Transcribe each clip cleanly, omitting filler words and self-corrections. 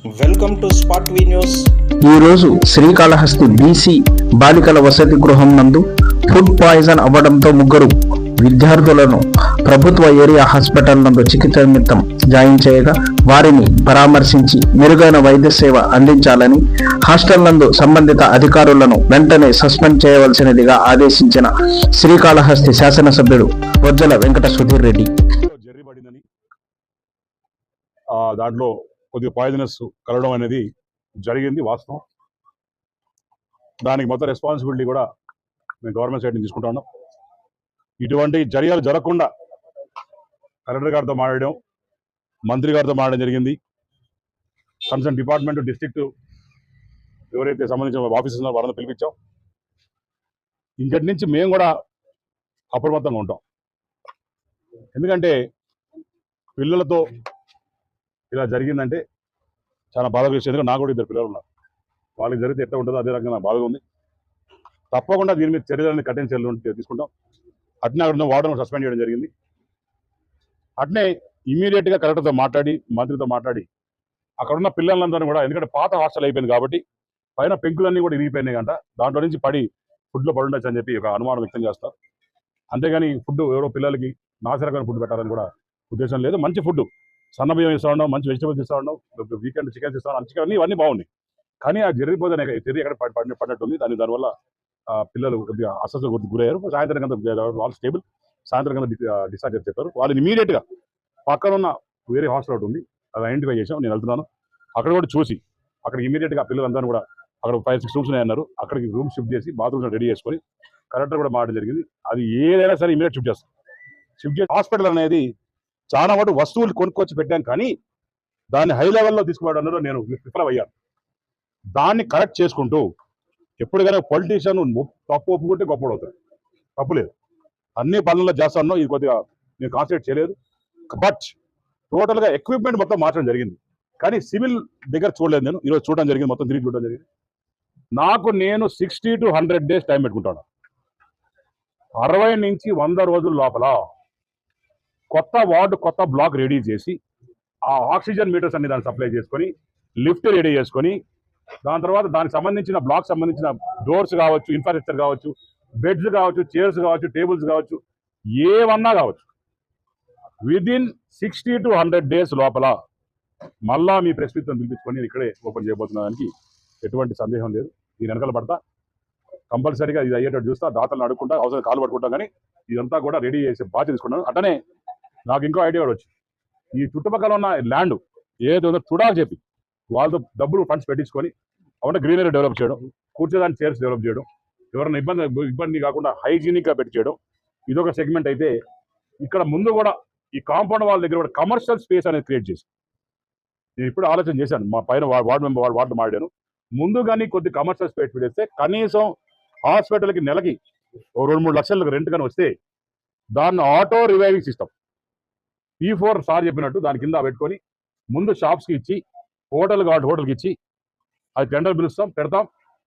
Welcome to spot we news. ఈరోజు Srikalahasti BC బాలికల వసతి గృహం నందు ఫుడ్ పాయిజన్ అవ్వడంతో ముగ్గురు విద్యార్థులను ప్రభుత్వ ఏరియా హాస్పిటల్ నందు చికిత్స నిమిత్తం జాయిన్ చేయగా వారిని పరామర్శించి మెరుగైన వైద్య సేవ అందించాలని హాస్టల్ నందు సంబంధిత అధికారులను వెంటనే సస్పెండ్ చేయవలసినదిగా ఆదేశించిన శ్రీకాళహస్తి శాసనసభ్యుడు బొజ్జల వెంకట సుధీర్ రెడ్డి. దాంట్లో కొద్దిగా పాయిజనస్ కలవడం అనేది జరిగింది, వాస్తవం. దానికి మొత్తం రెస్పాన్సిబిలిటీ కూడా మేము గవర్నమెంట్ సైడ్ నుంచి తీసుకుంటా ఉన్నాం. ఇటువంటి చర్యలు జరగకుండా కలెక్టర్ గారితో మాట్లాడడం, మంత్రి గారితో మాట్లాడడం జరిగింది. కన్సర్న్ డిపార్ట్మెంట్, డిస్ట్రిక్ట్ ఎవరైతే సంబంధించిన ఆఫీసర్స్ ఉన్నారో వారిని పిలిపించాం. ఇంకటి నుంచి మేము కూడా అప్రమత్తంగా ఉంటాం. ఎందుకంటే పిల్లలతో ఇలా జరిగిందంటే చాలా బాధగా విషయం. ఎందుకంటే నాకు కూడా ఇద్దరు పిల్లలు ఉన్నారు. వాళ్ళకి జరిగితే ఎట్లా ఉంటుందో అదే రకంగా నాకు బాధగా ఉంది. తప్పకుండా దీని మీద చర్యలని కఠిన చర్యలు తీసుకుంటాం. అట్నే అక్కడ వార్డెన్ సస్పెండ్ చేయడం జరిగింది. అట్నే ఇమీడియట్గా కలెక్టర్తో మాట్లాడి, మంత్రితో మాట్లాడి అక్కడ ఉన్న పిల్లలందరినీ కూడా, ఎందుకంటే పాత హాస్టల్ అయిపోయింది కాబట్టి పైన పెంకులన్నీ కూడా ఇరిగిపోయినాయి అంట. దాంట్లో నుంచి పడి ఫుడ్లో పడుండొచ్చు అని చెప్పి ఒక అనుమానం వ్యక్తం చేస్తారు. అంతేగాని ఫుడ్ ఎవరో పిల్లలకి నాసిరకమైన ఫుడ్ పెట్టాలని కూడా ఉద్దేశం లేదు. మంచి ఫుడ్, సన్న బియ్యం ఇస్తూ ఉన్నాం, మంచి వెజిటబుల్స్ ఇస్తూ ఉన్నాం, వీకెండ్ చికెన్స్ ఇస్తూ ఉన్నాం, చికెన్ ఇవన్నీ బాగున్నాయి. కానీ ఆ జరిగిపోతే తెరి ఎక్కడ పడినట్టుంది. దానివల్ల పిల్లలు కొద్దిగా అస్వస్థకు గురయ్యారు. సాయంత్రం కింద వాళ్ళు స్టేబుల్, సాయంత్రం కింద డిశ్చార్జ్ చెప్పారు. వాళ్ళని ఇమీడియట్గా పక్కన ఉన్న వేరే హాస్టల్ ఒకటి ఉంది, అది ఐడెంటిఫై చేసాం. నేను వెళ్తున్నాను అక్కడ కూడా చూసి అక్కడ ఇమీడియట్గా పిల్లలందరూ కూడా అక్కడ 5-6 రూమ్స్ ఉన్నాయన్నారు. అక్కడికి రూమ్ షిఫ్ట్ చేసి బాత్రూమ్స్ రెడీ చేసుకొని కలెక్టర్ కూడా మాట్లాడడం జరిగింది. అది ఏదైనా సరే ఇమీడియట్ షిఫ్ట్ చేస్తాం. షిఫ్ట్ చేసి హాస్పిటల్ అనేది చాలా వాటి వస్తువులు కొనుక్కొచ్చి పెట్టాను, కానీ దాన్ని హై లెవెల్లో తీసుకుపోవడంలో నేను విఫలమయ్యాను. దాన్ని కరెక్ట్ చేసుకుంటూ ఎప్పటికైనా పొలిటీషియన్ తప్పు ఒప్పుకుంటే గొప్ప అవుతాడు, తప్పు లేదు. అన్ని పనుల్లో చేస్తాను. ఇది కొద్దిగా నేను కాన్సన్ట్రేట్ చేయలేదు. బట్ టోటల్గా ఎక్విప్మెంట్ మొత్తం మార్చడం జరిగింది, కానీ సివిల్ దగ్గర చూడలేదు. నేను ఈరోజు చూడడం జరిగింది, మొత్తం తిరిగి చూడడం జరిగింది. నేను 60 to 100 days టైం పెట్టుకుంటాను. 60 నుంచి 100 రోజుల లోపల కొత్త వార్డు, కొత్త బ్లాక్ రెడీ చేసి ఆ ఆక్సిజన్ మీటర్స్ అన్ని దాన్ని సప్లై చేసుకొని, లిఫ్ట్ రెడీ చేసుకొని, దాని తర్వాత దానికి సంబంధించిన బ్లాక్ సంబంధించిన డోర్స్ కావచ్చు, ఇన్ఫ్రాస్ట్రక్చర్ కావచ్చు, బెడ్స్ కావచ్చు, చైర్స్ కావచ్చు, టేబుల్స్ కావచ్చు, ఏమన్నా కావచ్చు, విదిన్ 60 to 100 days లోపల మళ్ళా మీ ప్రెస్ మీట్ పిలిపించుకొని ఇక్కడే ఓపెన్ చేయబోతున్నానికి ఎటువంటి సందేహం లేదు. దీని వెనకాల పడతా, కంపల్సరీగా ఇది అయ్యేటట్టు చూస్తా, దాతలను అడుక్కుంటా, అవసరం కాలు పడుకుంటాం. కానీ ఇదంతా కూడా రెడీ చేసే బాధ్యత తీసుకున్నాను. అట్టనే నాకు ఇంకో ఐడియా కూడా వచ్చింది. ఈ చుట్టుపక్కల ఉన్న ల్యాండ్ ఏదో చూడాలని చెప్పి వాళ్ళతో డబ్బులు ఫండ్స్ పెట్టించుకొని అవునా గ్రీనరీ డెవలప్ చేయడం, కూర్చోదాన్ని చైర్స్ డెవలప్ చేయడం, ఎవరైనా ఇబ్బంది కాకుండా హైజీనిక్గా పెట్టి చేయడం, ఇదొక సెగ్మెంట్ అయితే, ఇక్కడ ముందు కూడా ఈ కాంపౌండ్ వాళ్ళ దగ్గర కూడా కమర్షియల్ స్పేస్ అనేది క్రియేట్ చేసి నేను ఇప్పుడు ఆలోచన చేశాను. మా పైన వార్డు మెంబర్ వార్డు మాట్లాడాను. ముందు కానీ కొద్ది కమర్షియల్ స్పేస్ పెడితే కనీసం హాస్పిటల్కి నెలకి 2-3 లక్షలకు రెంట్ కానీ వస్తే దాన్ని auto reviving system P4 sir చెప్పినట్టు దాని కింద పెట్టుకొని ముందు షాప్స్కి ఇచ్చి, హోటల్కి ఇచ్చి, అది టెండర్ పిలుస్తాం, పెడతాం.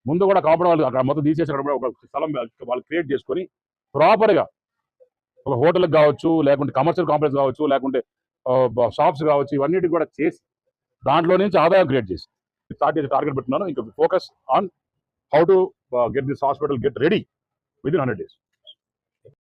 ముందు కూడా కాపాడే వాళ్ళు అక్కడ మొత్తం తీసేసి అక్కడ ఒక స్థలం వాళ్ళు క్రియేట్ చేసుకొని ప్రాపర్గా ఒక హోటల్కి కావచ్చు, లేకుంటే కమర్షియల్ కాంప్లెక్స్ కావచ్చు, లేకుంటే షాప్స్ కావచ్చు, ఇవన్నిటికి కూడా చేసి దాంట్లో నుంచి ఆదాయం క్రియేట్ చేసి స్టార్ట్ చేసి టార్గెట్ పెట్టున్నాను. ఇంకా focus on how to get this hospital get ready within 100 days.